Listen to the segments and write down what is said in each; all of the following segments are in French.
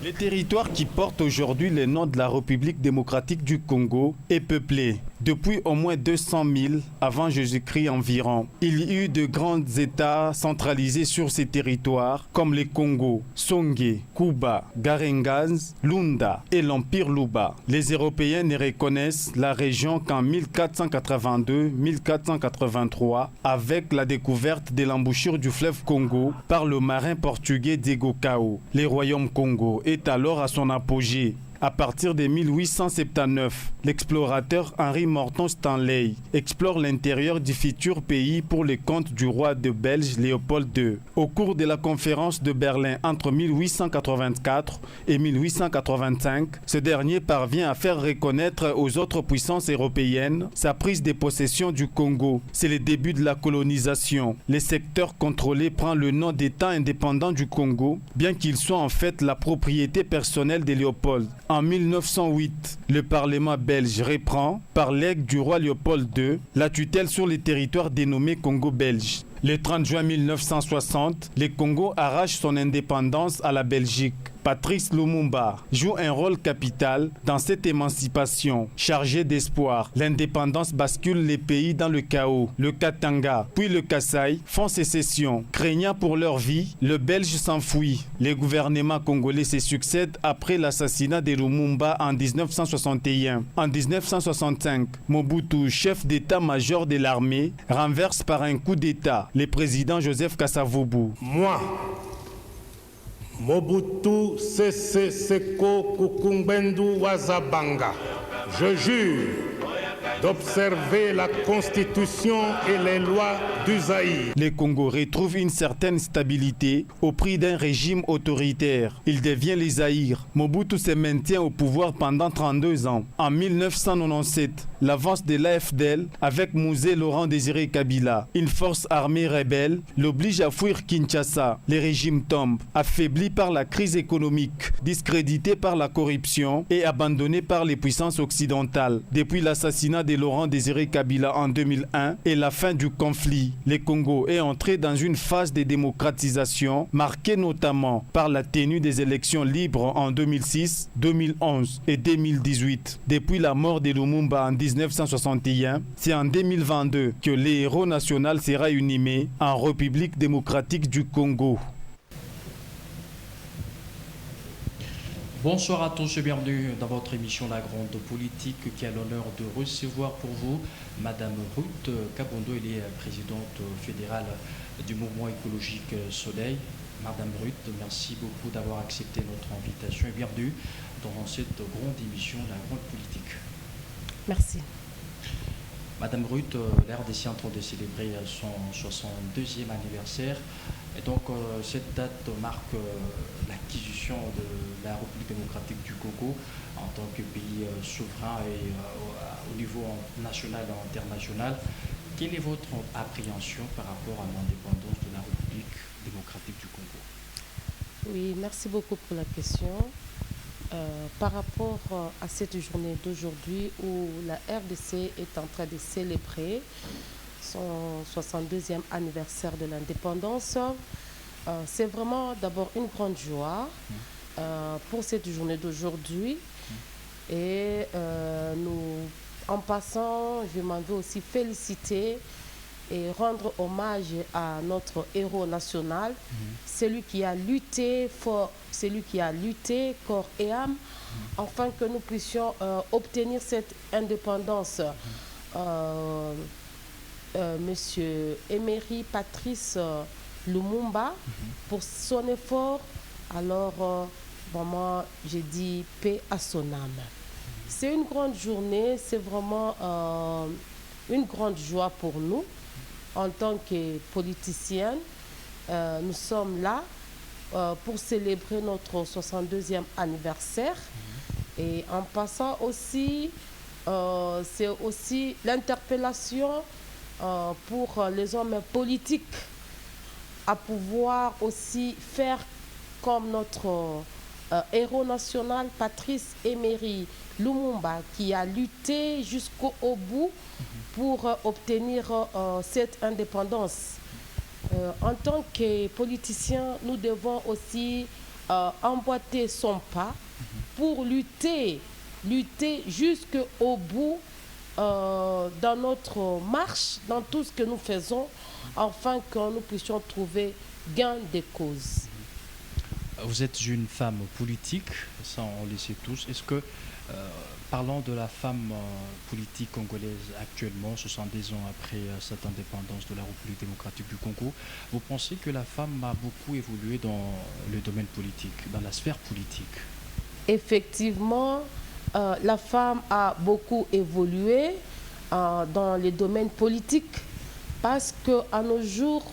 Le territoire qui porte aujourd'hui le nom de la République démocratique du Congo est peuplé depuis au moins 200 000 avant Jésus-Christ environ. Il y eut de grands États centralisés sur ces territoires comme les Congo, Songé, Kuba, Garengaz, Lunda et l'Empire Luba. Les Européens ne reconnaissent la région qu'en 1482-1483 avec la découverte de l'embouchure du fleuve Congo par le marin portugais Diego Cao. Les royaumes Congo est alors à son apogée. À partir de 1879, l'explorateur Henri Morton Stanley explore l'intérieur du futur pays pour le compte du roi de Belge Léopold II. Au cours de la conférence de Berlin entre 1884 et 1885, ce dernier parvient à faire reconnaître aux autres puissances européennes sa prise de possession du Congo. C'est le début de la colonisation. Le secteur contrôlé prend le nom d'État indépendant du Congo, bien qu'il soit en fait la propriété personnelle de Léopold. En 1908, le Parlement belge reprend, par legs du roi Léopold II, la tutelle sur les territoires dénommés Congo belge. Le 30 juin 1960, le Congo arrache son indépendance à la Belgique. Patrice Lumumba joue un rôle capital dans cette émancipation. Chargé d'espoir, l'indépendance bascule les pays dans le chaos. Le Katanga, puis le Kasaï font sécession. Craignant pour leur vie, le Belge s'enfuit. Les gouvernements congolais se succèdent après l'assassinat de Lumumba en 1961. En 1965, Mobutu, chef d'état-major de l'armée, renverse par un coup d'état le président Joseph Kasavubu. Moi, Mobutu Sese Seko Kukumbendu Wazabanga, je jure d'observer la Constitution et les lois du Zaïre. Le Congo retrouve une certaine stabilité au prix d'un régime autoritaire. Il devient le Zaïre. Mobutu se maintient au pouvoir pendant 32 ans. En 1997, l'avance de l'AFDL avec Mouzé Laurent Désiré Kabila, une force armée rebelle, l'oblige à fuir Kinshasa. Le régime tombe, affaibli par la crise économique, discrédité par la corruption et abandonné par les puissances occidentales. Depuis l'assassinat de Laurent Désiré Kabila en 2001 et la fin du conflit, le Congo est entré dans une phase de démocratisation marquée notamment par la tenue des élections libres en 2006, 2011 et 2018. Depuis la mort de Lumumba en 1961, c'est en 2022 que le héros national sera inhumé en République démocratique du Congo. Bonsoir à tous et bienvenue dans votre émission La Grande Politique qui a l'honneur de recevoir pour vous Madame Ruth Kabondo, elle est présidente fédérale du mouvement écologique Soleil. Madame Ruth, merci beaucoup d'avoir accepté notre invitation et bienvenue dans cette grande émission La Grande Politique. Merci. Madame Ruth, l'RDC est en train de célébrer son 62e anniversaire. Et donc, cette date marque l'acquisition de la République démocratique du Congo en tant que pays souverain et au niveau national et international. Quelle est votre appréhension par rapport à l'indépendance de la République démocratique du Congo? Oui, merci beaucoup pour la question. Par rapport à cette journée d'aujourd'hui où la RDC est en train de célébrer son 62e anniversaire de l'indépendance, c'est vraiment d'abord une grande joie pour cette journée d'aujourd'hui. Et nous, en passant, je m'en veux aussi féliciter et rendre hommage à notre héros national, celui qui a lutté corps et âme, afin que nous puissions obtenir cette indépendance. Monsieur Emery Patrice Lumumba, pour son effort, alors vraiment j'ai dit paix à son âme. C'est une grande journée, c'est vraiment une grande joie pour nous en tant que politiciens. Nous sommes là pour célébrer notre 62e anniversaire. Et en passant aussi, c'est aussi l'interpellation pour les hommes politiques à pouvoir aussi faire comme notre héros national Patrice Emery Lumumba, qui a lutté jusqu'au bout pour obtenir cette indépendance. En tant que politiciens, nous devons aussi emboîter son pas pour lutter jusqu'au bout dans notre marche, dans tout ce que nous faisons, afin que nous puissions trouver gain de cause. Vous êtes une femme politique, ça on le sait tous. Est-ce que, parlant de la femme politique congolaise actuellement, 70 ans après cette indépendance de la République démocratique du Congo, vous pensez que la femme a beaucoup évolué dans le domaine politique, dans la sphère politique? Effectivement, la femme a beaucoup évolué dans les domaines politiques parce qu'à nos jours,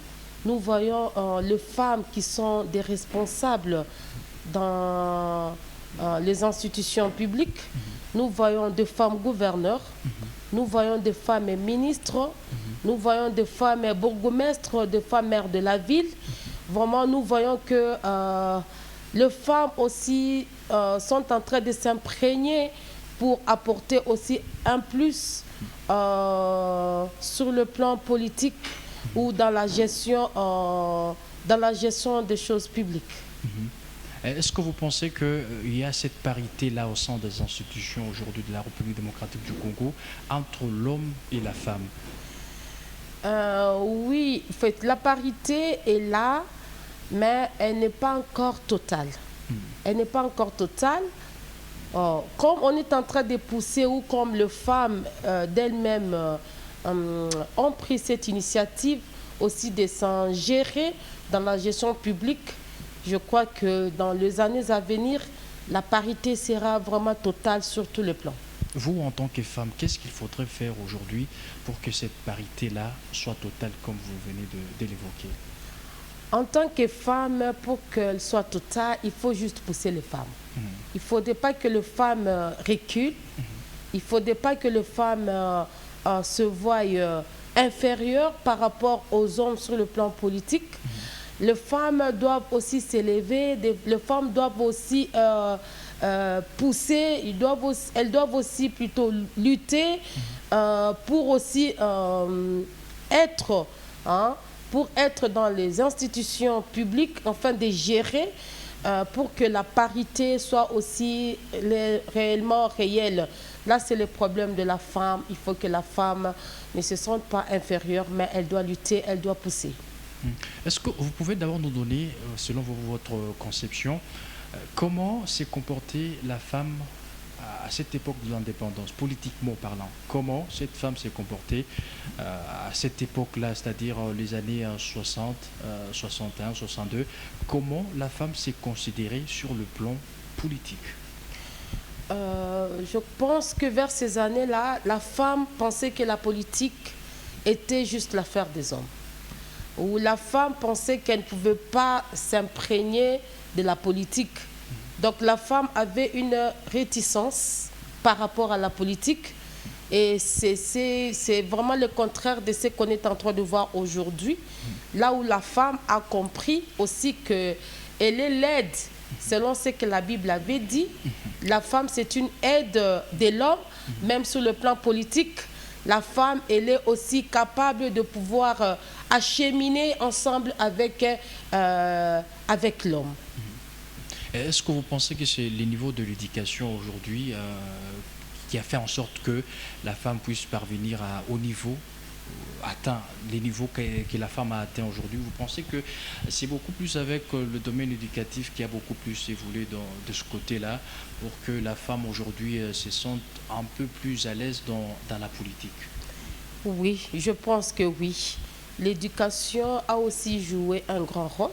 nous voyons les femmes qui sont des responsables dans les institutions publiques. Nous voyons des femmes gouverneurs, nous voyons des femmes ministres, nous voyons des femmes bourgmestres, des femmes maires de la ville. Vraiment, nous voyons que les femmes aussi sont en train de s'imprégner pour apporter aussi un plus sur le plan politique ou dans la gestion des choses publiques. Est-ce que vous pensez qu'il y a cette parité-là au sein des institutions aujourd'hui de la République démocratique du Congo entre l'homme et la femme? Oui, en fait, la parité est là, mais elle n'est pas encore totale. Elle n'est pas encore totale. Comme on est en train de pousser ou comme les femmes d'elles-mêmes ont pris cette initiative aussi de s'en gérer dans la gestion publique, je crois que dans les années à venir, la parité sera vraiment totale sur tous les plans. Vous, en tant que femme, qu'est-ce qu'il faudrait faire aujourd'hui pour que cette parité-là soit totale comme vous venez de l'évoquer? En tant que femme, pour qu'elle soit totale, il faut juste pousser les femmes. Il ne faudrait pas que les femmes reculent. Il ne faudrait pas que les femmes se voient inférieures par rapport aux hommes sur le plan politique. Les femmes doivent aussi s'élever, les femmes doivent aussi pousser, elles doivent aussi plutôt lutter pour aussi être dans les institutions publiques, afin de gérer pour que la parité soit aussi réellement réelle. Là, c'est le problème de la femme. Il faut que la femme ne se sente pas inférieure, mais elle doit lutter, elle doit pousser. Est-ce que vous pouvez d'abord nous donner, selon votre conception, comment s'est comportée la femme à cette époque de l'indépendance, politiquement parlant? Comment cette femme s'est comportée à cette époque-là, c'est-à-dire les années 60, 61, 62? Comment la femme s'est considérée sur le plan politique? Je pense que vers ces années-là, la femme pensait que la politique était juste l'affaire des hommes. Où la femme pensait qu'elle ne pouvait pas s'imprégner de la politique. Donc la femme avait une réticence par rapport à la politique. Et c'est vraiment le contraire de ce qu'on est en train de voir aujourd'hui. Là où la femme a compris aussi qu'elle est l'aide, selon ce que la Bible avait dit. La femme, c'est une aide de l'homme, même sur le plan politique. La femme, elle est aussi capable de pouvoir acheminer ensemble avec l'homme. Est-ce que vous pensez que c'est le niveau de l'éducation aujourd'hui qui a fait en sorte que la femme puisse parvenir au niveau atteint, les niveaux que la femme a atteints aujourd'hui? Vous pensez que c'est beaucoup plus avec le domaine éducatif qui a beaucoup plus évolué de ce côté-là pour que la femme aujourd'hui se sente un peu plus à l'aise dans la politique? Oui, je pense que oui. L'éducation a aussi joué un grand rôle,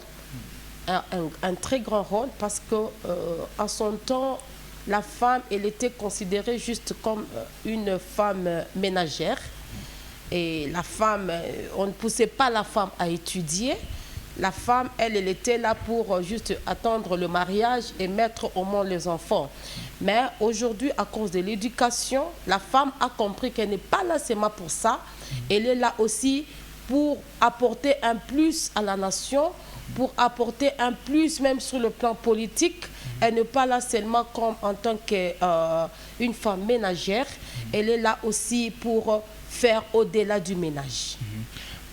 un très grand rôle, parce que à son temps, la femme, elle était considérée juste comme une femme ménagère. Et la femme, on ne poussait pas la femme à étudier. La femme, elle était là pour juste attendre le mariage et mettre au monde les enfants. Mais aujourd'hui, à cause de l'éducation, la femme a compris qu'elle n'est pas là seulement pour ça. Elle est là aussi pour apporter un plus à la nation, pour apporter un plus même sur le plan politique. Elle n'est pas là seulement comme en tant qu'une femme ménagère. Elle est là aussi pour faire au-delà du ménage.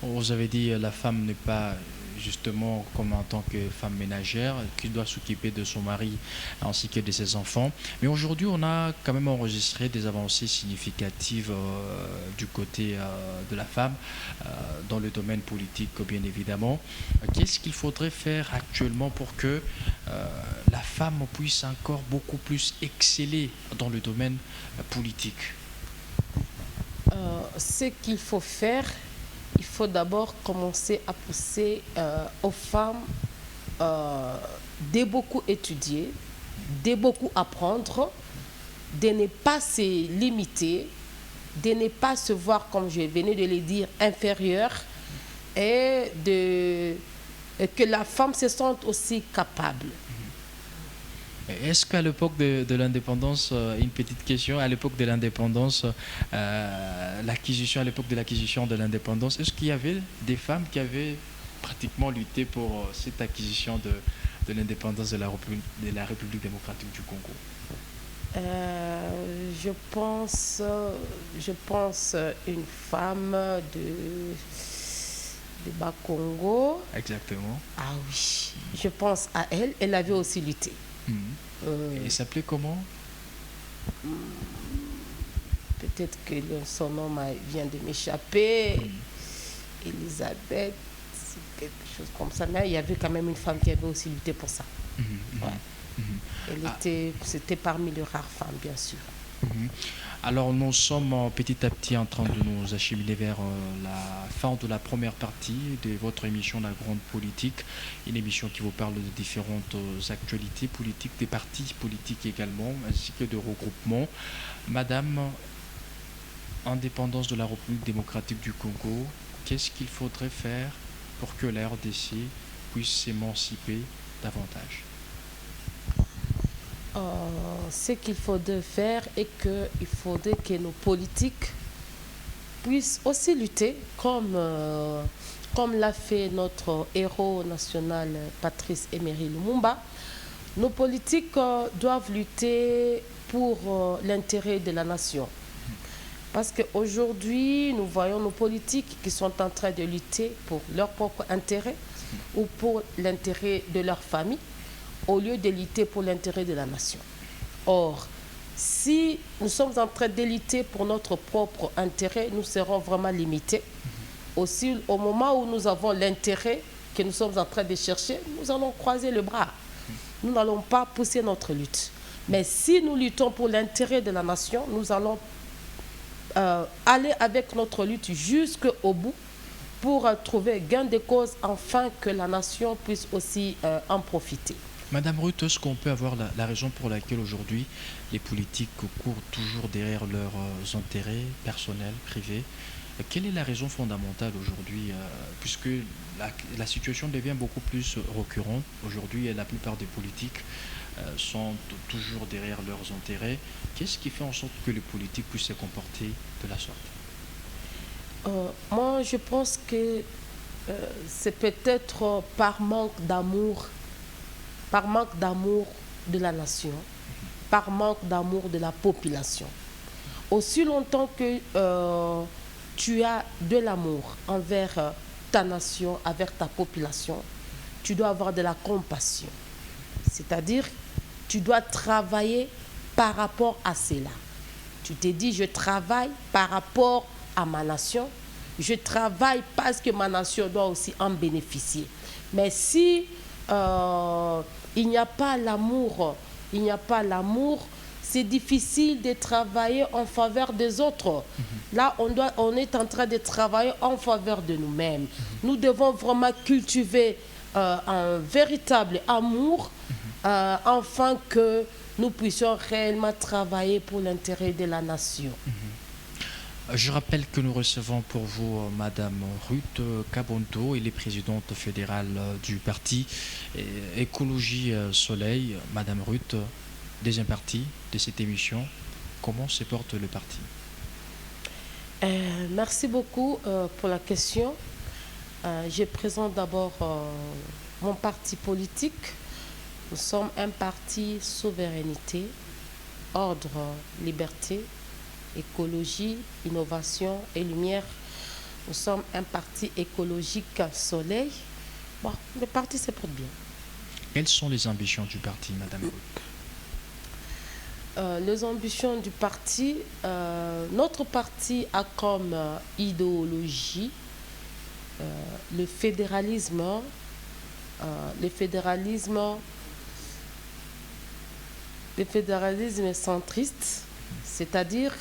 Vous avez dit la femme n'est pas justement comme en tant que femme ménagère qui doit s'occuper de son mari ainsi que de ses enfants. Mais aujourd'hui, on a quand même enregistré des avancées significatives du côté de la femme dans le domaine politique, bien évidemment. Qu'est-ce qu'il faudrait faire actuellement pour que la femme puisse encore beaucoup plus exceller dans le domaine politique? Ce qu'il faut faire, il faut d'abord commencer à pousser aux femmes de beaucoup étudier, de beaucoup apprendre, de ne pas se limiter, de ne pas se voir, comme je venais de le dire, inférieure, et que la femme se sente aussi capable. Est-ce qu'à l'époque de l'indépendance, une petite question, à l'époque de l'indépendance, l'acquisition de l'indépendance, est-ce qu'il y avait des femmes qui avaient pratiquement lutté pour cette acquisition de l'indépendance de la République démocratique du Congo? Je pense une femme de Bas-Congo. Exactement. Ah oui, je pense à elle. Elle avait aussi lutté. Et s'appelait comment? Peut-être que son nom vient de m'échapper. Elisabeth, quelque chose comme ça. Mais il y avait quand même une femme qui avait aussi lutté pour ça. C'était parmi les rares femmes, bien sûr. Alors nous sommes petit à petit en train de nous acheminer vers la fin de la première partie de votre émission La Grande Politique, une émission qui vous parle de différentes actualités politiques, des partis politiques également, ainsi que de regroupements. Madame, indépendance de la République démocratique du Congo, qu'est-ce qu'il faudrait faire pour que la RDC puisse s'émanciper davantage? Ce qu'il faudrait faire est qu'il faudrait que nos politiques puissent aussi lutter comme l'a fait notre héros national Patrice Emery Lumumba. Nos politiques doivent lutter pour l'intérêt de la nation. Parce qu'aujourd'hui, nous voyons nos politiques qui sont en train de lutter pour leur propre intérêt ou pour l'intérêt de leur famille, au lieu de lutter pour l'intérêt de la nation. Or, si nous sommes en train de lutter pour notre propre intérêt, nous serons vraiment limités. Aussi, au moment où nous avons l'intérêt que nous sommes en train de chercher, nous allons croiser le bras. Nous n'allons pas pousser notre lutte. Mais si nous luttons pour l'intérêt de la nation, nous allons aller avec notre lutte jusqu'au bout pour trouver gain de cause, afin que la nation puisse aussi en profiter. Madame Ruth, est-ce qu'on peut avoir la raison pour laquelle aujourd'hui les politiques courent toujours derrière leurs intérêts personnels, privés? Quelle est la raison fondamentale aujourd'hui, puisque la situation devient beaucoup plus récurrente aujourd'hui et la plupart des politiques sont toujours derrière leurs intérêts? Qu'est-ce qui fait en sorte que les politiques puissent se comporter de la sorte? Moi, je pense que c'est peut-être par manque d'amour de la nation, par manque d'amour de la population. Aussi longtemps que tu as de l'amour envers ta nation, envers ta population, tu dois avoir de la compassion. C'est-à-dire, tu dois travailler par rapport à cela. Tu te dis, je travaille par rapport à ma nation, je travaille parce que ma nation doit aussi en bénéficier. Mais si il n'y a pas l'amour, c'est difficile de travailler en faveur des autres. Là, on est en train de travailler en faveur de nous-mêmes. Nous devons vraiment cultiver un véritable amour afin que nous puissions réellement travailler pour l'intérêt de la nation. Je rappelle que nous recevons pour vous Madame Ruth Kabonto, elle est présidente fédérale du parti Écologie Soleil. Madame Ruth, deuxième partie de cette émission, comment se porte le parti? Merci beaucoup pour la question. Je présente d'abord mon parti politique. Nous sommes un parti souveraineté, ordre, liberté, écologie, innovation et lumière. Nous sommes un parti écologique Soleil. Bon, le parti se porte bien. Quelles sont les ambitions du parti, Madame Ruth? Les ambitions du parti, notre parti a comme idéologie le fédéralisme, le fédéralisme centriste, c'est-à-dire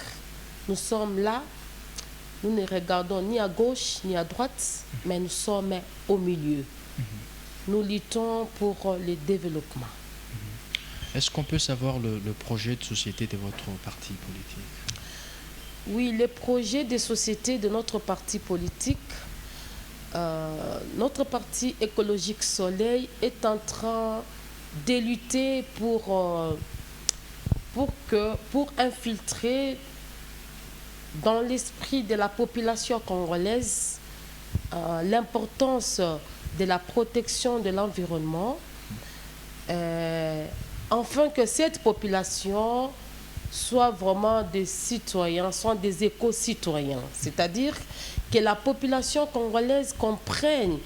nous sommes là, nous ne regardons ni à gauche ni à droite, mais nous sommes au milieu. Nous luttons pour le développement. Est-ce qu'on peut savoir le projet de société de votre parti politique? Oui, le projet de société de notre parti politique, notre parti écologique Soleil est en train de lutter pour infiltrer dans l'esprit de la population congolaise l'importance de la protection de l'environnement, afin que cette population soit vraiment des citoyens, soit des éco-citoyens. C'est-à-dire que la population congolaise comprenne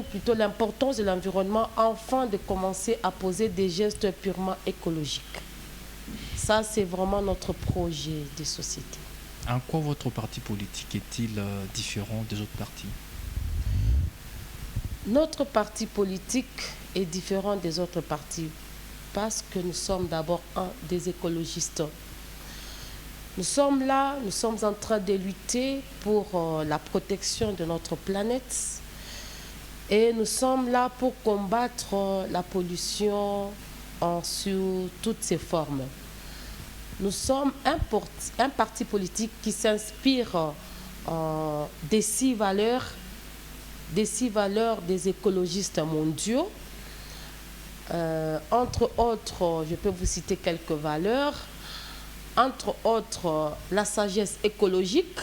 plutôt l'importance de l'environnement afin de commencer à poser des gestes purement écologiques. Ça, c'est vraiment notre projet de société. En quoi votre parti politique est-il différent des autres partis? Notre parti politique est différent des autres partis parce que nous sommes d'abord des écologistes. Nous sommes là, nous sommes en train de lutter pour la protection de notre planète et nous sommes là pour combattre la pollution sous toutes ses formes. Nous sommes un parti politique qui s'inspire des six valeurs des écologistes mondiaux. Entre autres, je peux vous citer quelques valeurs. Entre autres, la sagesse écologique,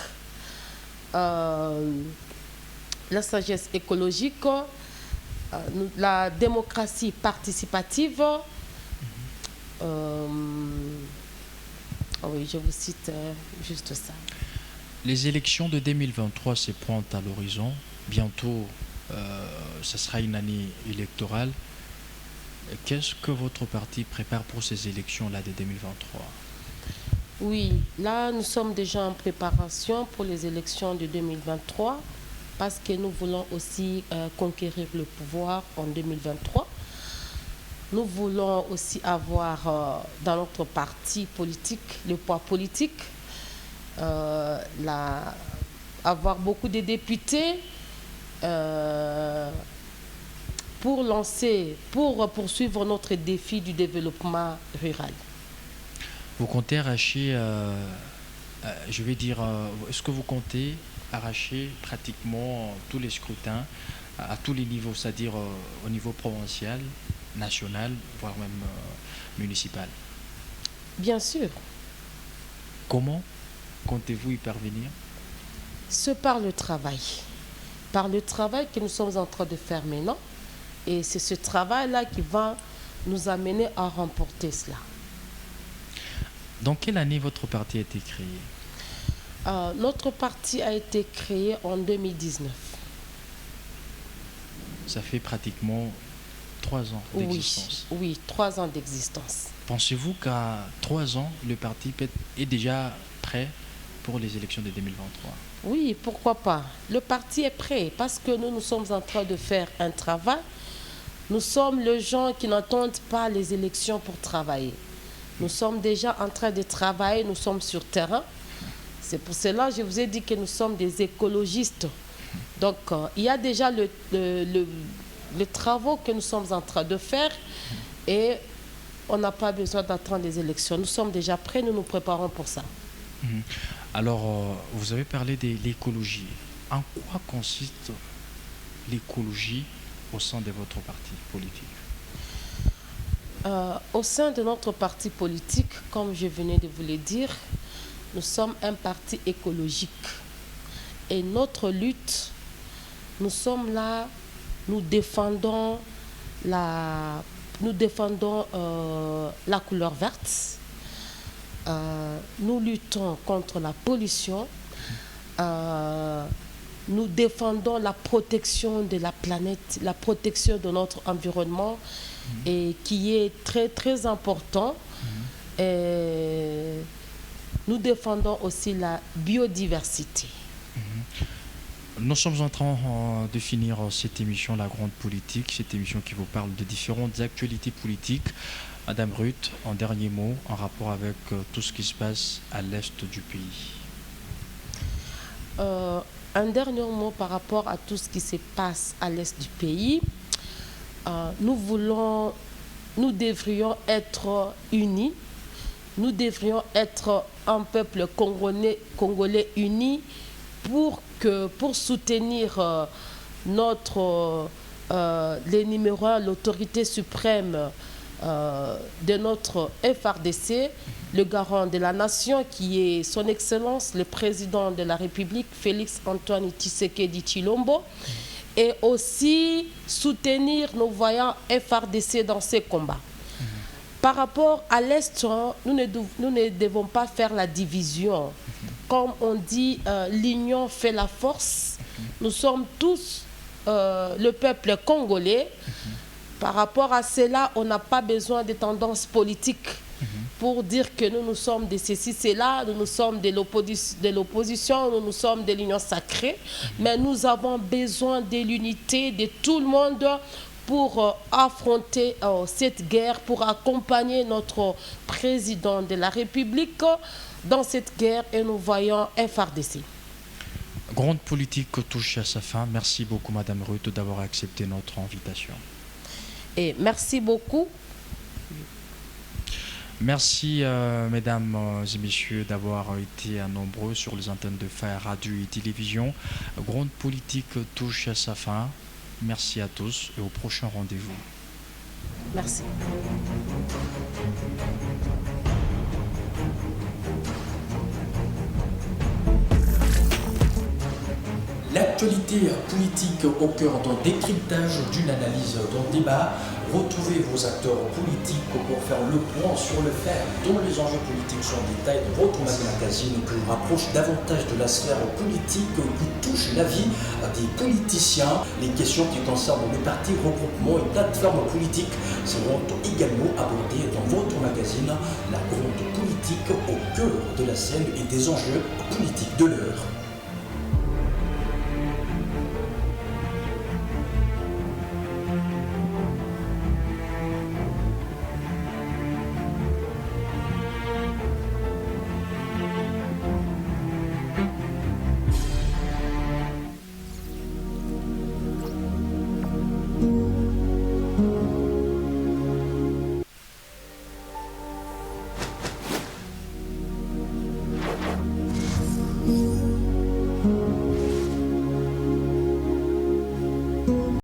la démocratie participative. Oui, je vous cite juste ça. Les élections de 2023 se pointent à l'horizon. Bientôt, ce sera une année électorale. Qu'est-ce que votre parti prépare pour ces élections-là de 2023? Oui, là, nous sommes déjà en préparation pour les élections de 2023 parce que nous voulons aussi conquérir le pouvoir en 2023. Nous voulons aussi avoir dans notre parti politique le poids politique, avoir beaucoup de députés pour poursuivre notre défi du développement rural. Vous comptez arracher, est-ce que vous comptez arracher pratiquement tous les scrutins à tous les niveaux, c'est-à-dire au niveau provincial, national, voire même municipal? Bien sûr. Comment comptez-vous y parvenir? C'est par le travail. Par le travail que nous sommes en train de faire maintenant. Et c'est ce travail-là qui va nous amener à remporter cela. Dans quelle année votre parti a été créé? Notre parti a été créé en 2019. Ça fait pratiquement 3 ans d'existence. Oui, 3 ans d'existence. Pensez-vous qu'à 3 ans, le parti est déjà prêt pour les élections de 2023? Oui, pourquoi pas. Le parti est prêt parce que nous sommes en train de faire un travail. Nous sommes les gens qui n'attendent pas les élections pour travailler. Nous sommes déjà en train de travailler, nous sommes sur terrain. C'est pour cela que je vous ai dit que nous sommes des écologistes. Donc, il y a déjà les travaux que nous sommes en train de faire et on n'a pas besoin d'attendre les élections. Nous sommes déjà prêts, nous nous préparons pour ça. Alors, vous avez parlé de l'écologie. En quoi consiste l'écologie au sein de votre parti politique? Au sein de notre parti politique, comme je venais de vous le dire, nous sommes un parti écologique. Et notre lutte, nous sommes là, nous défendons la couleur verte. Nous luttons contre la pollution. nous défendons la protection de la planète, la protection de notre environnement, et qui est très très important. Et nous défendons aussi la biodiversité. Nous sommes en train de finir cette émission, La Grande Politique, cette émission qui vous parle de différentes actualités politiques. Madame Ruth, en dernier mot, en rapport avec tout ce qui se passe à l'est du pays. Un dernier mot par rapport à tout ce qui se passe à l'est du pays. Nous devrions être unis. Nous devrions être un peuple congolais uni pour soutenir les numéros 1, l'autorité suprême de notre FRDC, le garant de la nation qui est son Excellence, le président de la République, Félix Antoine Tshisekedi Tshilombo, et aussi soutenir nos voyants FRDC dans ces combats. Par rapport à l'Est, nous ne devons pas faire la division. Comme on dit, l'union fait la force. Nous sommes tous le peuple congolais. Par rapport à cela, on n'a pas besoin de tendances politiques pour dire que nous sommes de ceci, cela, nous sommes de l'opposition, nous sommes de l'union sacrée. Mais nous avons besoin de l'unité de tout le monde pour affronter cette guerre, pour accompagner notre président de la République dans cette guerre, et nous voyons FRDC. Grande Politique touche à sa fin. Merci beaucoup, Madame Ruth, d'avoir accepté notre invitation. Et merci beaucoup. Merci, mesdames et messieurs, d'avoir été nombreux sur les antennes de Phare Radio et Télévision. Grande Politique touche à sa fin. Merci à tous et au prochain rendez-vous. Merci. L'actualité politique au cœur d'un décryptage, d'une analyse, d'un débat. Retrouvez vos acteurs politiques pour faire le point sur le fait dont les enjeux politiques sont en détail dans votre magazine qui vous rapproche davantage de la sphère politique qui touche la vie des politiciens. Les questions qui concernent les partis, regroupements et plateformes politiques seront également abordées dans votre magazine La Grande Politique au cœur de la scène et des enjeux politiques de l'heure.